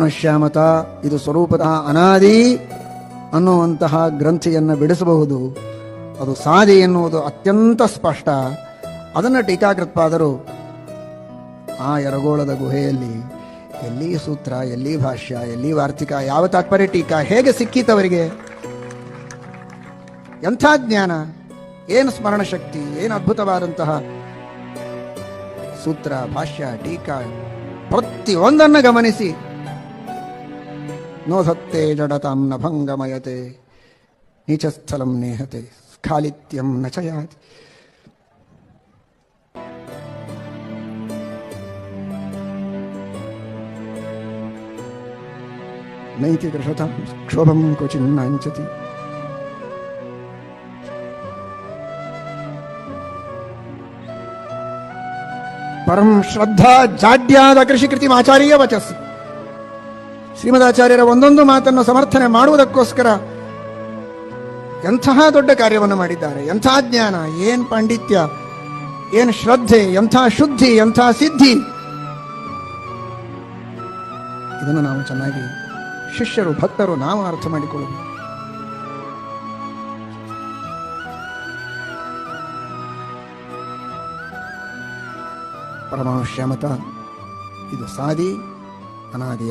ಶ್ಯಾಮತ ಇದು ಸ್ವರೂಪತಃ ಅನಾದಿ ಅನ್ನುವಂತಹ ಗ್ರಂಥಿಯನ್ನು ಬಿಡಿಸಬಹುದು. ಅದು ಸಾದಿ ಎನ್ನುವುದು ಅತ್ಯಂತ ಸ್ಪಷ್ಟ. ಅದನ್ನು ಟೀಕಾಕೃತ್ಪಾದರು ಆ ಯರಗೋಳದ ಗುಹೆಯಲ್ಲಿ ಎಲ್ಲಿ ಸೂತ್ರ, ಎಲ್ಲಿ ಭಾಷ್ಯ, ಎಲ್ಲಿ ವಾರ್ತಿಕ, ಯಾವ ತಾತ್ಪರ್ಯ ಟೀಕಾ, ಹೇಗೆ ಸಿಕ್ಕಿತವರಿಗೆ? ಎಂಥ ಜ್ಞಾನ, ಏನು ಸ್ಮರಣ ಶಕ್ತಿ, ಏನು ಅದ್ಭುತವಾದಂತಹ ಸೂತ್ರ, ಭಾಷ್ಯ, ಟೀಕಾ ಪ್ರತಿಯೊಂದನ್ನು ಗಮನಿಸಿ ನೋಧತ್ತೆ ಜಡತಾಂ ನ ಭಂಗಮಯತೆ ನೀಚಸ್ಥಲಂ ನೇಹತೆ ಸ್ಖಾಲಿತ್ಯಂ ನ ಚಯಾತಿ. ನೈತಿ ಕೃಷತಾಂ ಕ್ಷೋಭಂ ಕ್ವಚಿನ್ನಾಂಚತಿ. ಪರಂ ಶ್ರದ್ಧಾ ಜಾಡ್ಯಾದ ಕೃಷಿ ಕೃತಿ ಆಚಾರ್ಯ ವಚಸ್. ಶ್ರೀಮದಾಚಾರ್ಯರ ಒಂದೊಂದು ಮಾತನ್ನು ಸಮರ್ಥನೆ ಮಾಡುವುದಕ್ಕೋಸ್ಕರ ಎಂತಹ ದೊಡ್ಡ ಕಾರ್ಯವನ್ನು ಮಾಡಿದ್ದಾರೆ. ಎಂಥ ಜ್ಞಾನ, ಏನ್ ಪಾಂಡಿತ್ಯ, ಏನ್ ಶ್ರದ್ಧೆ, ಎಂಥ ಶುದ್ಧಿ, ಎಂಥ ಸಿದ್ಧಿ. ಇದನ್ನು ನಾವು ಚೆನ್ನಾಗಿ ಶಿಷ್ಯರು, ಭಕ್ತರು ನಾವು ಅರ್ಥ ಮಾಡಿಕೊಳ್ಳಬೇಕು. ಪರಮಾಣು ಶ್ಯಾಮತ ಇದು ಸಾದಿ ಅನಾದಿ.